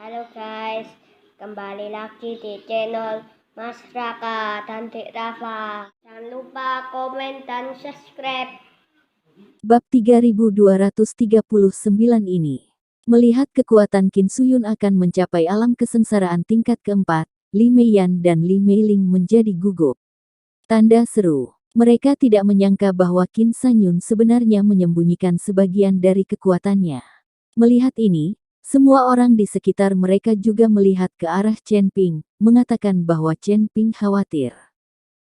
Halo guys, kembali lagi di channel Mas Raka dan Dek Rafa. Jangan lupa komen dan subscribe. Bab 3239 ini. Melihat kekuatan Qin Suyun akan mencapai alam kesengsaraan tingkat keempat, Li Meiyan dan Li Meiling menjadi gugup. Tanda seru. Mereka tidak menyangka bahwa Qin Sanyun sebenarnya menyembunyikan sebagian dari kekuatannya. Melihat ini, semua orang di sekitar mereka juga melihat ke arah Chen Ping, mengatakan bahwa Chen Ping khawatir.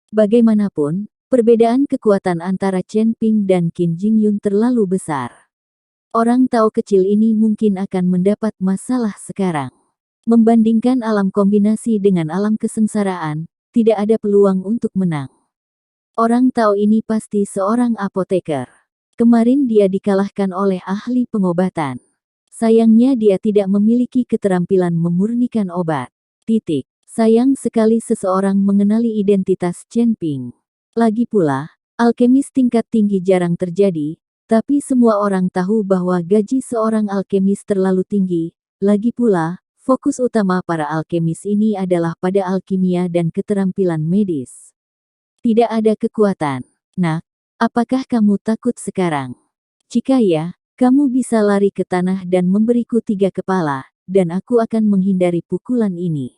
Bagaimanapun, perbedaan kekuatan antara Chen Ping dan Qin Jingyun terlalu besar. Orang tahu kecil ini mungkin akan mendapat masalah sekarang. Membandingkan alam kombinasi dengan alam kesengsaraan, tidak ada peluang untuk menang. Orang tahu ini pasti seorang apoteker. Kemarin dia dikalahkan oleh ahli pengobatan. Sayangnya dia tidak memiliki keterampilan memurnikan obat. Titik. Sayang sekali seseorang mengenali identitas Chen Ping. Lagi pula, alkemis tingkat tinggi jarang terjadi, tapi semua orang tahu bahwa gaji seorang alkemis terlalu tinggi. Lagi pula, fokus utama para alkemis ini adalah pada alkimia dan keterampilan medis. Tidak ada kekuatan. Nak, apakah kamu takut sekarang? Jika ya, kamu bisa lari ke tanah dan memberiku 3 kepala, dan aku akan menghindari pukulan ini.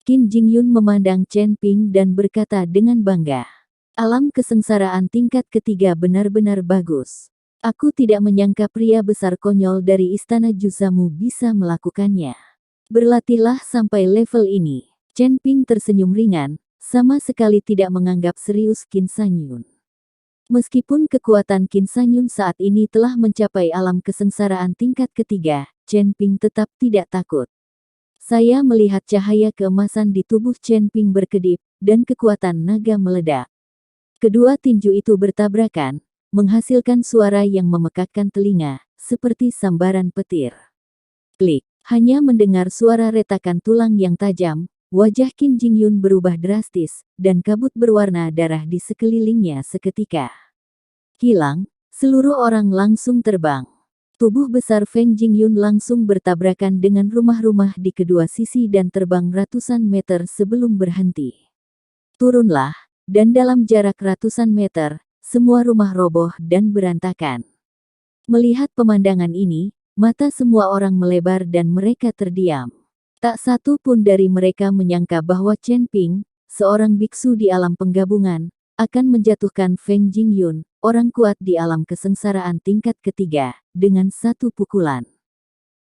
Qin Jingyun memandang Chen Ping dan berkata dengan bangga. Alam kesengsaraan tingkat ketiga benar-benar bagus. Aku tidak menyangka pria besar konyol dari istana Juzamu bisa melakukannya. Berlatihlah sampai level ini. Chen Ping tersenyum ringan, sama sekali tidak menganggap serius Qin Sanyun. Meskipun kekuatan Qin Sanyun saat ini telah mencapai alam kesengsaraan tingkat ketiga, Chen Ping tetap tidak takut. Saya melihat cahaya keemasan di tubuh Chen Ping berkedip, dan kekuatan naga meledak. Kedua tinju itu bertabrakan, menghasilkan suara yang memekakkan telinga, seperti sambaran petir. Klik, hanya mendengar suara retakan tulang yang tajam, wajah Qin Jingyun berubah drastis, dan kabut berwarna darah di sekelilingnya seketika hilang, seluruh orang langsung terbang. Tubuh besar Feng Jingyun langsung bertabrakan dengan rumah-rumah di kedua sisi dan terbang ratusan meter sebelum berhenti. Turunlah, dan dalam jarak ratusan meter, semua rumah roboh dan berantakan. Melihat pemandangan ini, mata semua orang melebar dan mereka terdiam. Tak satu pun dari mereka menyangka bahwa Chen Ping, seorang biksu di alam penggabungan, akan menjatuhkan Feng Jingyun, orang kuat di alam kesengsaraan tingkat ketiga, dengan satu pukulan.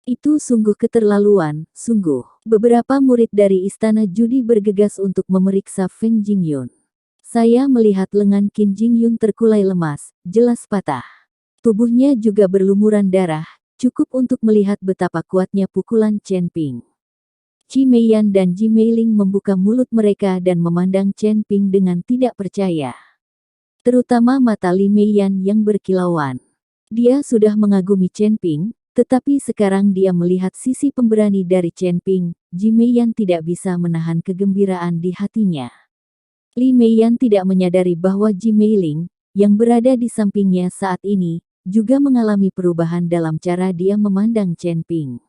Itu sungguh keterlaluan, sungguh. Beberapa murid dari istana judi bergegas untuk memeriksa Feng Jingyun. Saya melihat lengan Qin Jingyun terkulai lemas, jelas patah. Tubuhnya juga berlumuran darah, cukup untuk melihat betapa kuatnya pukulan Chen Ping. Ji Meiyan dan Ji Meiling membuka mulut mereka dan memandang Chen Ping dengan tidak percaya. Terutama mata Li Meiyan yang berkilauan. Dia sudah mengagumi Chen Ping, tetapi sekarang dia melihat sisi pemberani dari Chen Ping. Ji Meiyan tidak bisa menahan kegembiraan di hatinya. Li Meiyan tidak menyadari bahwa Ji Meiling, yang berada di sampingnya saat ini, juga mengalami perubahan dalam cara dia memandang Chen Ping.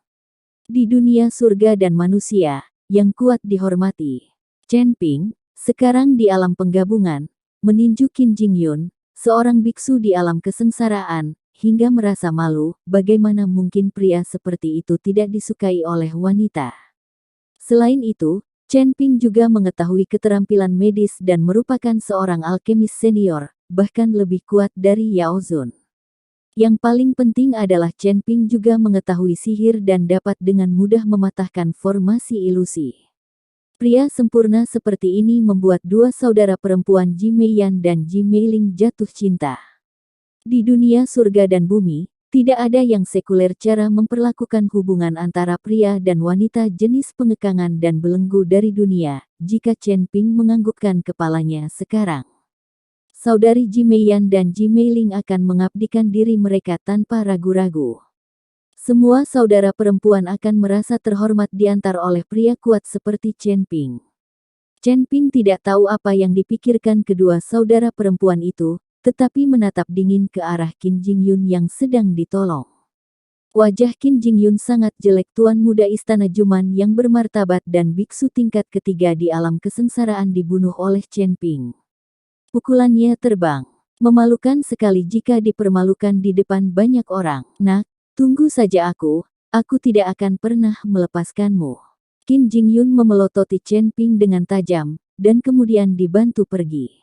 Di dunia surga dan manusia, yang kuat dihormati. Chen Ping, sekarang di alam penggabungan, meninju Qin Jingyun, seorang biksu di alam kesengsaraan, hingga merasa malu, bagaimana mungkin pria seperti itu tidak disukai oleh wanita. Selain itu, Chen Ping juga mengetahui keterampilan medis dan merupakan seorang alkemis senior, bahkan lebih kuat dari Yao Zun. Yang paling penting adalah Chen Ping juga mengetahui sihir dan dapat dengan mudah mematahkan formasi ilusi. Pria sempurna seperti ini membuat dua saudara perempuan Ji Meiyan dan Ji Meiling jatuh cinta. Di dunia surga dan bumi, tidak ada yang sekuler cara memperlakukan hubungan antara pria dan wanita jenis pengekangan dan belenggu dari dunia, jika Chen Ping menganggukkan kepalanya sekarang. Saudari Ji Meiyan dan Ji Meiling akan mengabdikan diri mereka tanpa ragu-ragu. Semua saudara perempuan akan merasa terhormat diantar oleh pria kuat seperti Chen Ping. Chen Ping tidak tahu apa yang dipikirkan kedua saudara perempuan itu, tetapi menatap dingin ke arah Qin Jingyun yang sedang ditolong. Wajah Qin Jingyun sangat jelek. Tuan muda istana Juman yang bermartabat dan biksu tingkat ketiga di alam kesengsaraan dibunuh oleh Chen Ping. Pukulannya terbang. Memalukan sekali jika dipermalukan di depan banyak orang. Nak, tunggu saja aku tidak akan pernah melepaskanmu. Qin Jingyun memelototi Chen Ping dengan tajam, dan kemudian dibantu pergi.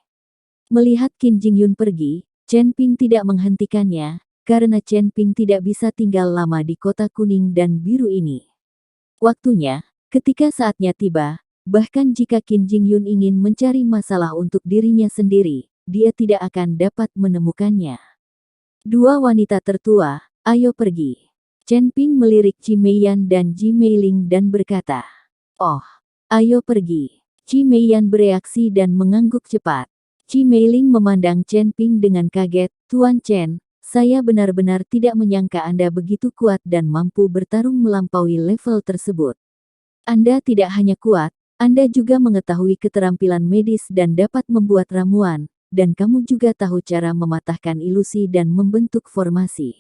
Melihat Qin Jingyun pergi, Chen Ping tidak menghentikannya, karena Chen Ping tidak bisa tinggal lama di kota kuning dan biru ini. Waktunya, ketika saatnya tiba, bahkan jika Qin Jingyun ingin mencari masalah untuk dirinya sendiri, dia tidak akan dapat menemukannya. Dua wanita tertua, ayo pergi. Chen Ping melirik Ji Meiyan dan Ji Meiling dan berkata, "Oh, ayo pergi." Ji Meiyan bereaksi dan mengangguk cepat. Ji Meiling memandang Chen Ping dengan kaget. "Tuan Chen, saya benar-benar tidak menyangka Anda begitu kuat dan mampu bertarung melampaui level tersebut. Anda tidak hanya kuat, Anda juga mengetahui keterampilan medis dan dapat membuat ramuan, dan kamu juga tahu cara mematahkan ilusi dan membentuk formasi.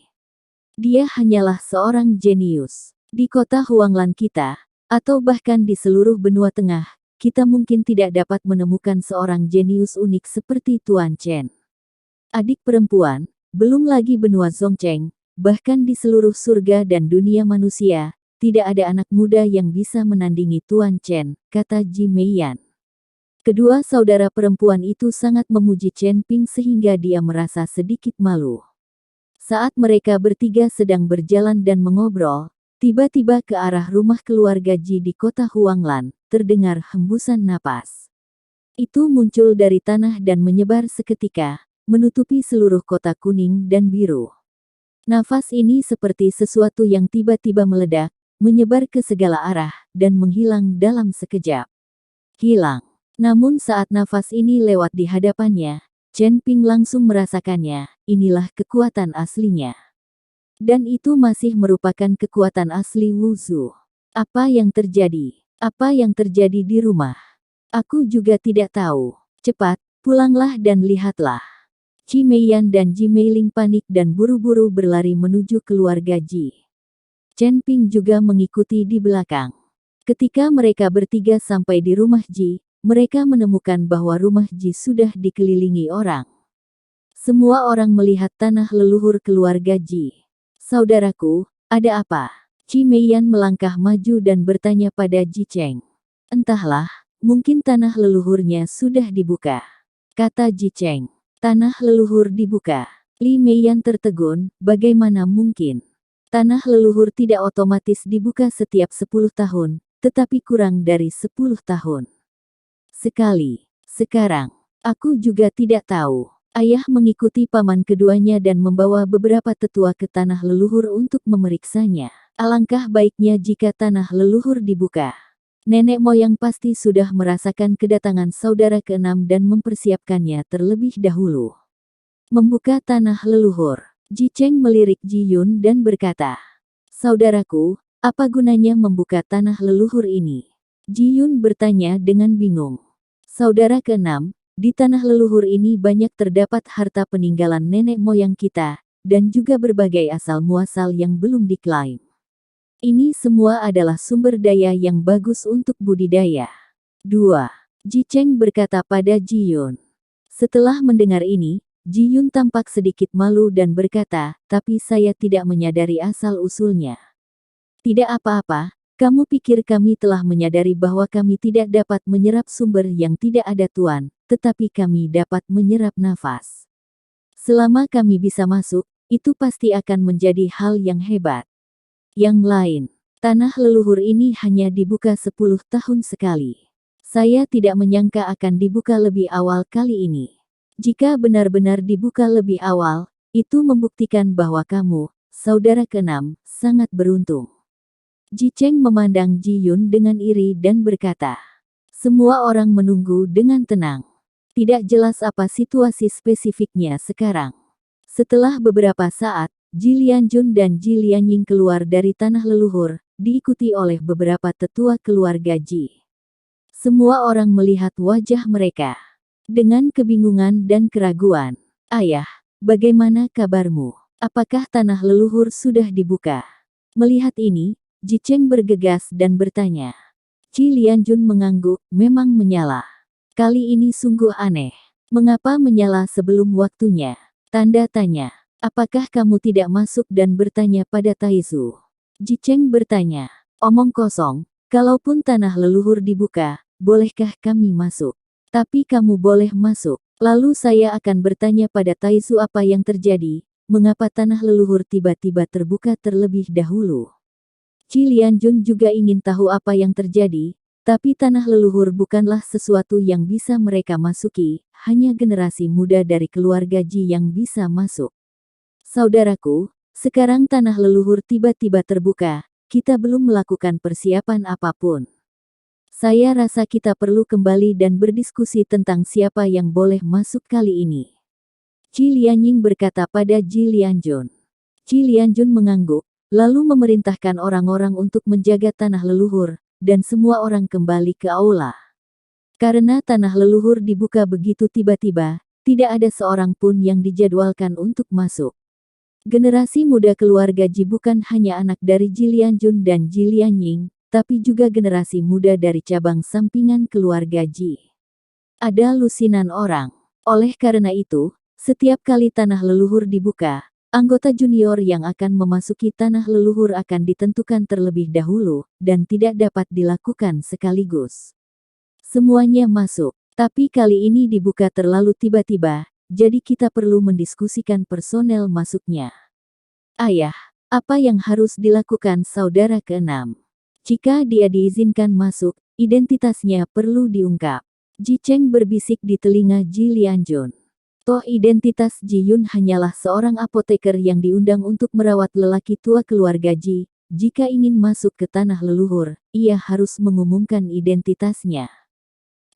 Dia hanyalah seorang jenius. Di kota Huanglan kita, atau bahkan di seluruh benua tengah, kita mungkin tidak dapat menemukan seorang jenius unik seperti Tuan Chen. Adik perempuan, belum lagi benua Zhongcheng, bahkan di seluruh surga dan dunia manusia, tidak ada anak muda yang bisa menandingi Tuan Chen," kata Ji Meiyan. Kedua saudara perempuan itu sangat memuji Chen Ping sehingga dia merasa sedikit malu. Saat mereka bertiga sedang berjalan dan mengobrol, tiba-tiba ke arah rumah keluarga Ji di kota Huanglan, terdengar hembusan napas. Itu muncul dari tanah dan menyebar seketika, menutupi seluruh kota kuning dan biru. Nafas ini seperti sesuatu yang tiba-tiba meledak, menyebar ke segala arah, dan menghilang dalam sekejap. Hilang. Namun saat nafas ini lewat di hadapannya, Chen Ping langsung merasakannya. Inilah kekuatan aslinya. Dan itu masih merupakan kekuatan asli Wuzhu. Apa yang terjadi? Apa yang terjadi di rumah? Aku juga tidak tahu. Cepat, pulanglah dan lihatlah. Ji Meiyan dan Ji Meiling panik dan buru-buru berlari menuju keluarga Ji. Chen Ping juga mengikuti di belakang. Ketika mereka bertiga sampai di rumah Ji, mereka menemukan bahwa rumah Ji sudah dikelilingi orang. Semua orang melihat tanah leluhur keluarga Ji. "Saudaraku, ada apa?" Ji Meiyan melangkah maju dan bertanya pada Ji Cheng. "Entahlah, mungkin tanah leluhurnya sudah dibuka," kata Ji Cheng. "Tanah leluhur dibuka?" Li Meiyan tertegun, "Bagaimana mungkin? Tanah leluhur tidak otomatis dibuka setiap 10 tahun, tetapi kurang dari 10 tahun. Sekali. Sekarang, aku juga tidak tahu." Ayah mengikuti paman keduanya dan membawa beberapa tetua ke tanah leluhur untuk memeriksanya. Alangkah baiknya jika tanah leluhur dibuka. Nenek moyang pasti sudah merasakan kedatangan saudara keenam dan mempersiapkannya terlebih dahulu. Membuka tanah leluhur. Ji Cheng melirik Ji Yun dan berkata, "Saudaraku, apa gunanya membuka tanah leluhur ini?" Ji Yun bertanya dengan bingung. "Saudara keenam, di tanah leluhur ini banyak terdapat harta peninggalan nenek moyang kita, dan juga berbagai asal-muasal yang belum diklaim. Ini semua adalah sumber daya yang bagus untuk budidaya." 2. Ji Cheng berkata pada Ji Yun. Setelah mendengar ini, Ji Yun tampak sedikit malu dan berkata, "Tapi saya tidak menyadari asal-usulnya." "Tidak apa-apa. Kamu pikir kami telah menyadari bahwa kami tidak dapat menyerap sumber yang tidak ada tuan, tetapi kami dapat menyerap nafas. Selama kami bisa masuk, itu pasti akan menjadi hal yang hebat. Yang lain, tanah leluhur ini hanya dibuka 10 tahun sekali. Saya tidak menyangka akan dibuka lebih awal kali ini. Jika benar-benar dibuka lebih awal, itu membuktikan bahwa kamu, saudara keenam, sangat beruntung." Ji Cheng memandang Ji Yun dengan iri dan berkata, "Semua orang menunggu dengan tenang. Tidak jelas apa situasi spesifiknya sekarang." Setelah beberapa saat, Ji Lianjun dan Ji Lianying keluar dari tanah leluhur, diikuti oleh beberapa tetua keluarga Ji. Semua orang melihat wajah mereka dengan kebingungan dan keraguan. "Ayah, bagaimana kabarmu? Apakah tanah leluhur sudah dibuka?" Melihat ini, Ji Cheng bergegas dan bertanya. Ji Lianjun mengangguk, memang menyala. Kali ini sungguh aneh. Mengapa menyala sebelum waktunya? Tanda tanya. Apakah kamu tidak masuk dan bertanya pada Taizu? Ji Cheng bertanya. Omong kosong, kalaupun tanah leluhur dibuka, bolehkah kami masuk? Tapi kamu boleh masuk. Lalu saya akan bertanya pada Taizu apa yang terjadi, mengapa tanah leluhur tiba-tiba terbuka terlebih dahulu. Ji Lianjun juga ingin tahu apa yang terjadi, tapi tanah leluhur bukanlah sesuatu yang bisa mereka masuki, hanya generasi muda dari keluarga Ji yang bisa masuk. Saudaraku, sekarang tanah leluhur tiba-tiba terbuka, kita belum melakukan persiapan apapun. Saya rasa kita perlu kembali dan berdiskusi tentang siapa yang boleh masuk kali ini. Ji Lianying berkata pada Ji Lianjun. Ji Lianjun mengangguk, lalu memerintahkan orang-orang untuk menjaga tanah leluhur, dan semua orang kembali ke aula. Karena tanah leluhur dibuka begitu tiba-tiba, tidak ada seorang pun yang dijadwalkan untuk masuk. Generasi muda keluarga Ji bukan hanya anak dari Ji Lianjun dan Ji Lianying, tapi juga generasi muda dari cabang sampingan keluarga Ji. Ada lusinan orang. Oleh karena itu, setiap kali tanah leluhur dibuka, anggota junior yang akan memasuki tanah leluhur akan ditentukan terlebih dahulu, dan tidak dapat dilakukan sekaligus. Semuanya masuk, tapi kali ini dibuka terlalu tiba-tiba, jadi kita perlu mendiskusikan personel masuknya. Ayah, apa yang harus dilakukan saudara keenam? Jika dia diizinkan masuk, identitasnya perlu diungkap. Ji Cheng berbisik di telinga Ji Lianjun. Toh identitas Ji Yun hanyalah seorang apoteker yang diundang untuk merawat lelaki tua keluarga Ji. Jika ingin masuk ke tanah leluhur, ia harus mengumumkan identitasnya.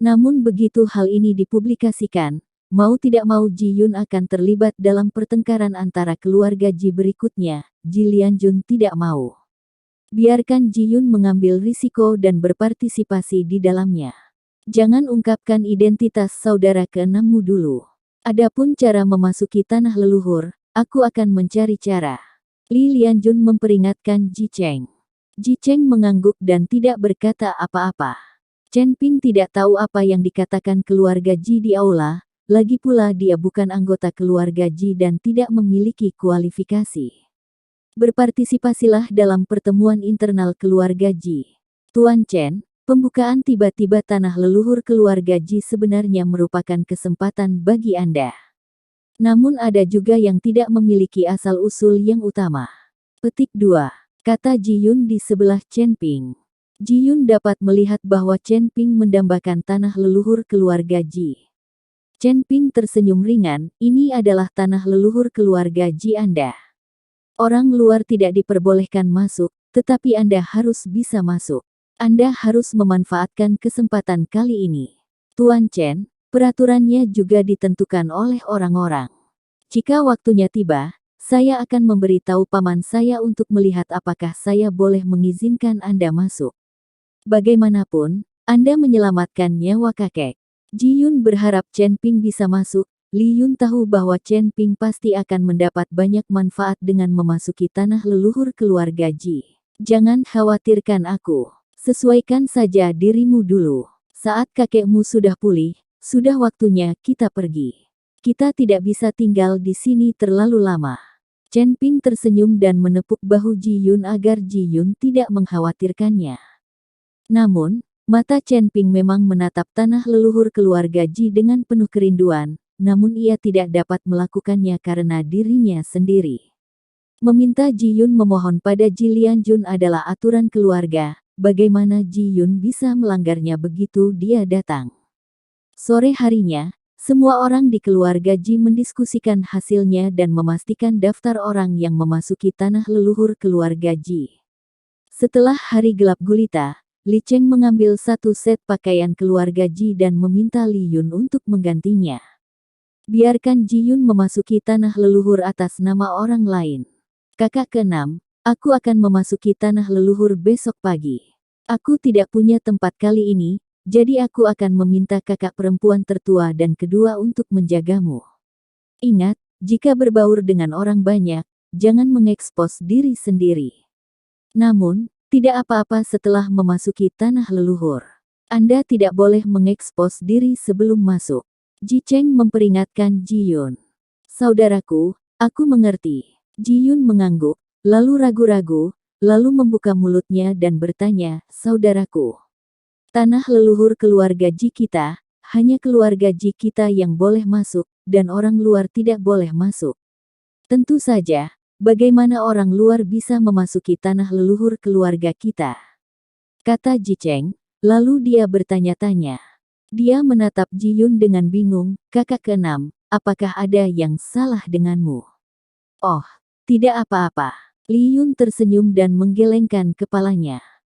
Namun begitu hal ini dipublikasikan, mau tidak mau Ji Yun akan terlibat dalam pertengkaran antara keluarga Ji berikutnya. Ji Lianjun tidak mau. Biarkan Ji Yun mengambil risiko dan berpartisipasi di dalamnya. Jangan ungkapkan identitas saudara keenammu dulu. Adapun cara memasuki tanah leluhur, aku akan mencari cara. Li Lianjun memperingatkan Ji Cheng. Ji Cheng mengangguk dan tidak berkata apa-apa. Chen Ping tidak tahu apa yang dikatakan keluarga Ji di aula, lagi pula dia bukan anggota keluarga Ji dan tidak memiliki kualifikasi. Berpartisipasilah dalam pertemuan internal keluarga Ji. Tuan Chen, pembukaan tiba-tiba tanah leluhur keluarga Ji sebenarnya merupakan kesempatan bagi Anda. Namun ada juga yang tidak memiliki asal-usul yang utama. Petik 2. Kata Ji Yun di sebelah Chen Ping. Ji Yun dapat melihat bahwa Chen Ping mendambakan tanah leluhur keluarga Ji. Chen Ping tersenyum ringan, ini adalah tanah leluhur keluarga Ji Anda. Orang luar tidak diperbolehkan masuk, tetapi Anda harus bisa masuk. Anda harus memanfaatkan kesempatan kali ini. Tuan Chen, peraturannya juga ditentukan oleh orang-orang. Jika waktunya tiba, saya akan memberitahu paman saya untuk melihat apakah saya boleh mengizinkan Anda masuk. Bagaimanapun, Anda menyelamatkan nyawa kakek. Ji Yun berharap Chen Ping bisa masuk. Li Yun tahu bahwa Chen Ping pasti akan mendapat banyak manfaat dengan memasuki tanah leluhur keluarga Ji. Jangan khawatirkan aku. Sesuaikan saja dirimu dulu. Saat kakekmu sudah pulih, sudah waktunya kita pergi. Kita tidak bisa tinggal di sini terlalu lama. Chen Ping tersenyum dan menepuk bahu Ji Yun agar Ji Yun tidak mengkhawatirkannya. Namun, mata Chen Ping memang menatap tanah leluhur keluarga Ji dengan penuh kerinduan, namun ia tidak dapat melakukannya karena dirinya sendiri. Meminta Ji Yun memohon pada Ji Lianjun adalah aturan keluarga, bagaimana Ji Yun bisa melanggarnya begitu dia datang. Sore harinya, semua orang di keluarga Ji mendiskusikan hasilnya dan memastikan daftar orang yang memasuki tanah leluhur keluarga Ji. Setelah hari gelap gulita, Li Cheng mengambil satu set pakaian keluarga Ji dan meminta Li Yun untuk menggantinya. Biarkan Ji Yun memasuki tanah leluhur atas nama orang lain. Kakak keenam, aku akan memasuki tanah leluhur besok pagi. Aku tidak punya tempat kali ini, jadi aku akan meminta kakak perempuan tertua dan kedua untuk menjagamu. Ingat, jika berbaur dengan orang banyak, jangan mengekspos diri sendiri. Namun, tidak apa-apa setelah memasuki tanah leluhur. Anda tidak boleh mengekspos diri sebelum masuk. Ji Cheng memperingatkan Ji Yun. Saudaraku, aku mengerti. Ji Yun mengangguk, lalu ragu-ragu, lalu membuka mulutnya dan bertanya, saudaraku. Tanah leluhur keluarga Ji kita, hanya keluarga Ji kita yang boleh masuk, dan orang luar tidak boleh masuk. Tentu saja, bagaimana orang luar bisa memasuki tanah leluhur keluarga kita? Kata Ji Cheng, lalu dia bertanya-tanya. Dia menatap Ji Yun dengan bingung, kakak keenam, apakah ada yang salah denganmu? Oh, tidak apa-apa. Li Yun tersenyum dan menggelengkan kepalanya.